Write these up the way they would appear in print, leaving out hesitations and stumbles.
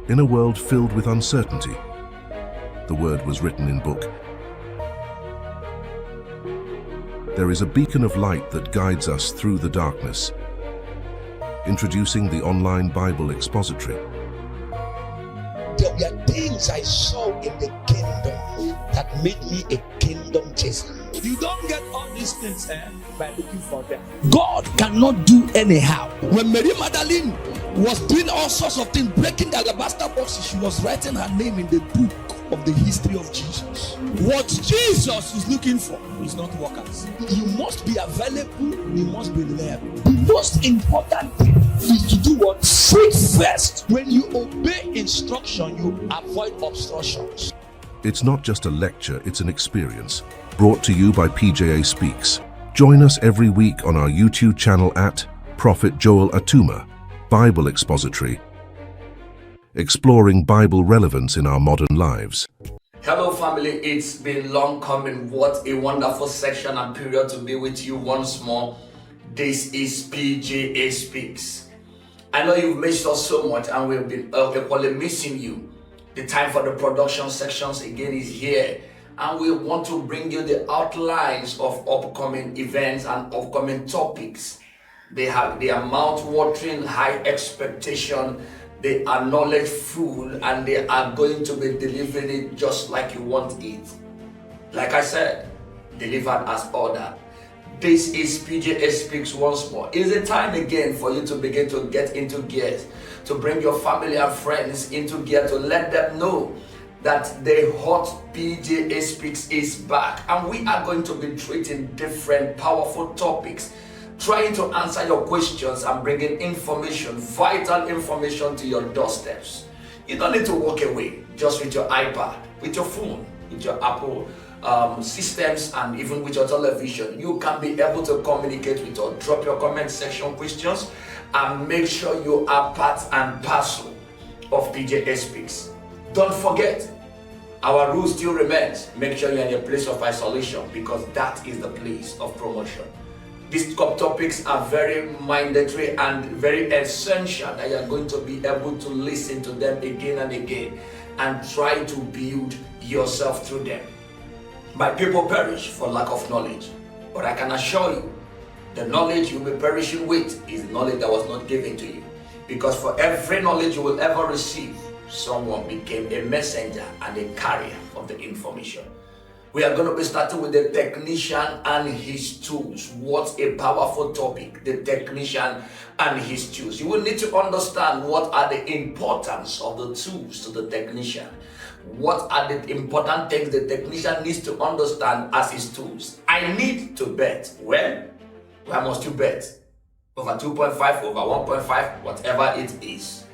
In a world filled with uncertainty, the word was written in book. There is a beacon of light that guides us through the darkness. Introducing the online Bible expository. There were things I saw in the kingdom that made me a kingdom chaser. You don't get all these things by looking for them. God cannot do anyhow. When Mary Magdalene was doing all sorts of things, breaking the alabaster boxes, she was writing her name in the book of the history of Jesus. What Jesus is looking for is not workers. You must be available, you must be reliable. The most important thing is to do what? Seek first. When you obey instruction, you avoid obstructions. It's not just a lecture, it's an experience. Brought to you by PJA Speaks. Join us every week on our YouTube channel at Prophet Joel Atuma, Bible Expository, exploring Bible relevance in our modern lives. Hello family, it's been long coming. What a wonderful section and period to be with you once more. This is PJA Speaks. I know you've missed us so much and we've been equally missing you. The time for the production sections again is here, and we want to bring you the outlines of upcoming events and upcoming topics. They are mouth-watering, high expectation. They are knowledge-full, and they are going to be delivering it just like you want it. Like I said, delivered as ordered. This is PJA Speaks once more. It's a time again for you to begin to get into gears, to bring your family and friends into gear, to let them know that the hot PJA Speaks is back. And we are going to be treating different powerful topics, trying to answer your questions and bringing information, vital information to your doorsteps. You don't need to walk away just with your iPad, with your phone, with your Apple systems, and even with your television. You can be able to communicate with us. Drop your comment section questions and make sure you are part and parcel of PJA Speaks. Don't forget, our rule still remains. Make sure you're in a place of isolation, because that is the place of promotion. These topics are very mandatory and very essential that you're going to be able to listen to them again and again and try to build yourself through them. My people perish for lack of knowledge, but I can assure you, the knowledge you'll be perishing with is knowledge that was not given to you. Because for every knowledge you will ever receive, someone became a messenger and a carrier of the information. We are going to be starting with the technician and his tools. What a powerful topic, the technician and his tools. You will need to understand what are the importance of the tools to the technician. What are the important things the technician needs to understand as his tools? I need to bet. Well, where must you bet? Over 2.5, over 1.5, whatever it is.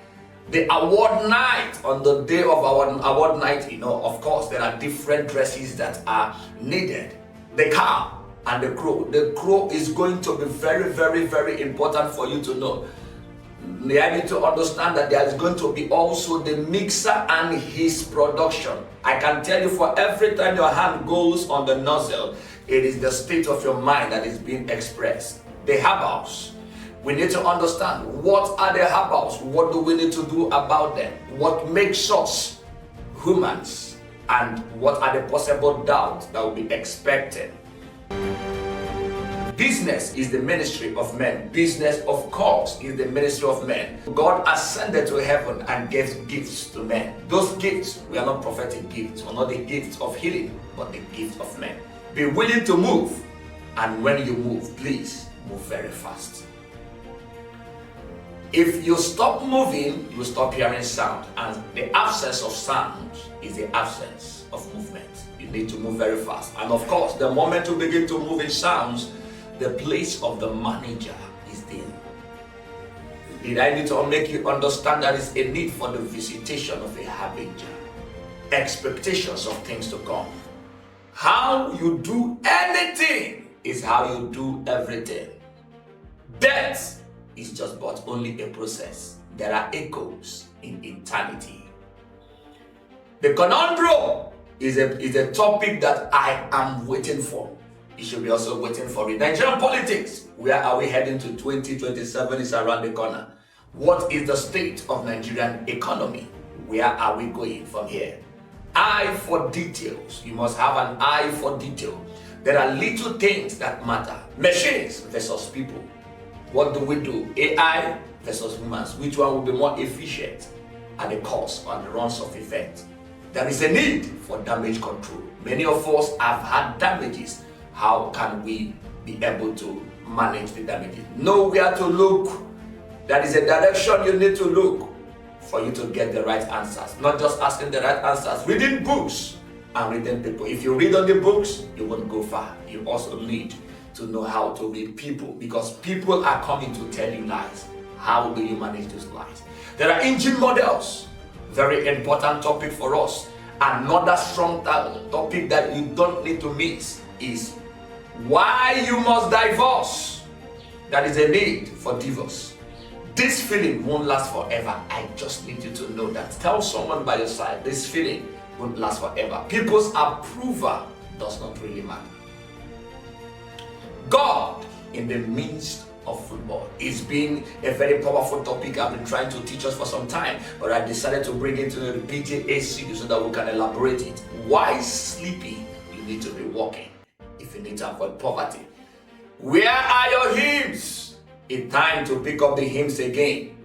The award night, on the day of our award night, of course, there are different dresses that are needed. The cow and the crow. The crow is going to be very, very, very important for you to know. I need to understand that there is going to be also the mixer and his production. I can tell you, for every time your hand goes on the nozzle, it is the state of your mind that is being expressed. The herbals. We need to understand, what are the herbals? What do we need to do about them? What makes us humans? And what are the possible doubts that will be expected? Business is the ministry of men. Business, of course, is the ministry of men. God ascended to heaven and gave gifts to men. Those gifts, we are not prophetic gifts. We are not the gifts of healing, but the gift of men. Be willing to move. And when you move, please move very fast. If you stop moving, you stop hearing sound. And the absence of sound is the absence of movement. You need to move very fast. And of course, the moment you begin to move in sounds, the place of the manager is there. I need to make you understand that it's a need for the visitation of a harbinger. Expectations of things to come. How you do anything is how you do everything. Death is just but only a process. There are echoes in eternity. The conundrum is a topic that I am waiting for. You should be also waiting for it. Nigerian politics. Where are we heading to? 2027 is around the corner. What is the state of Nigerian economy? where are we going from here? Eye for details. You must have an eye for detail. There are little things that matter. Machines versus people. What do we do? AI versus humans. Which one will be more efficient at the cost or the runs of effect? There is a need for damage control. Many of us have had damages. How can we be able to manage the damages? Know where to look. That is a direction you need to look for you to get the right answers. Not just asking the right answers. Reading books and reading people. If you read on the books, you won't go far. You also need to know how to read people, because people are coming to tell you lies. How do you manage those lies? There are engine models. Very important topic for us. Another strong topic that you don't need to miss is why you must divorce. There is a need for divorce. This feeling won't last forever. I just need you to know that. Tell someone by your side, this feeling won't last forever. People's approval does not really matter. God in the midst of football is being a very powerful topic I've been trying to teach us for some time, but I decided to bring it to the PJA series so that we can elaborate it. Why sleeping? You need to be working if you need to avoid poverty. Where are your hymns? It's time to pick up the hymns again.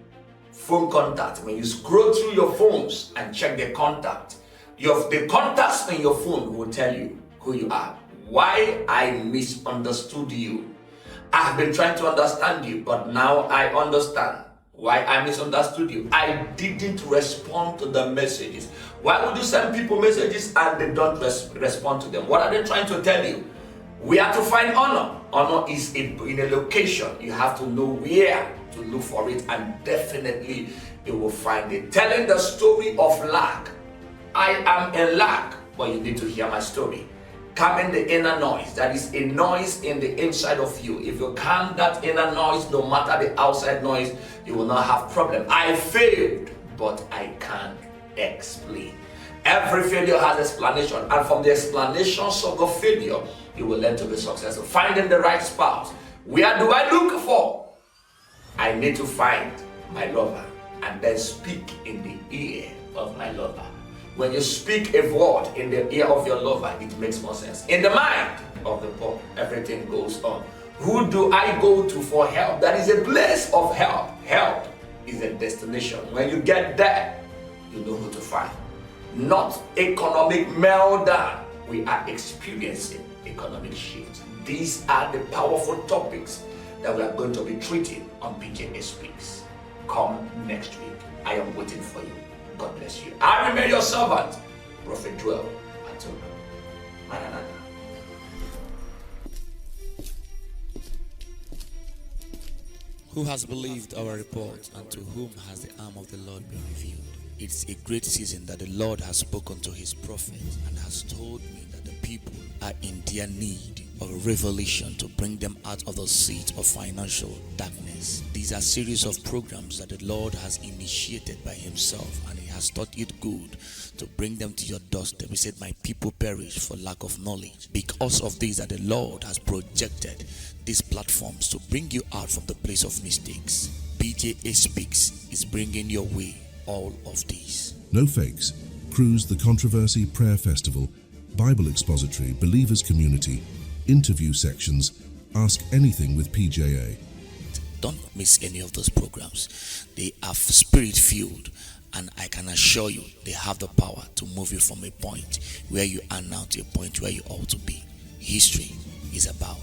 Phone contact. When you scroll through your phones and check the contact, the contacts in your phone will tell you who you are. Why I misunderstood you. I've been trying to understand you, but now I understand why I misunderstood you. I didn't respond to the messages. Why would you send people messages and they don't respond to them? What are they trying to tell you? We have to find honor. Honor is in a location. You have to know where to look for it, and definitely you will find it. Telling the story of lack. I am in lack, but you need to hear my story. Calming the inner noise. That is a noise in the inside of you. If you calm that inner noise, no matter the outside noise, you will not have problem. I failed, but I can't explain. Every failure has explanation, and from the explanations of the failure, you will learn to be successful. Finding the right spouse. Where do I look for? I need to find my lover and then speak in the ear of my lover. When you speak a word in the ear of your lover, it makes more sense. In the mind of the poor, everything goes on. Who do I go to for help? That is a place of help. Help is a destination. When you get there, you know who to find. Not economic meltdown. We are experiencing economic shift. These are the powerful topics that we are going to be treating on PJA Speaks. Come next week. I am waiting for you. God bless you. I remain your servant, Prophet Joel Atuma. Maranatha. Who has believed our report, and to whom has the arm of the Lord been revealed? It's a great season that the Lord has spoken to his prophet and has told me that the people are in their need of a revelation to bring them out of the seat of financial darkness. These are series of programs that the Lord has initiated by himself, and he has thought it good to bring them to your doorstep. He said, my people perish for lack of knowledge. Because of this, that the Lord has projected these platforms to bring you out from the place of mistakes. PJA Speaks is bringing your way all of these. No fakes. Cruise the Controversy Prayer Festival, Bible Expository, Believers Community, interview sections, Ask Anything with PJA. Don't miss any of those programs. They are spirit-filled, and I can assure you they have the power to move you from a point where you are now to a point where you ought to be. History is about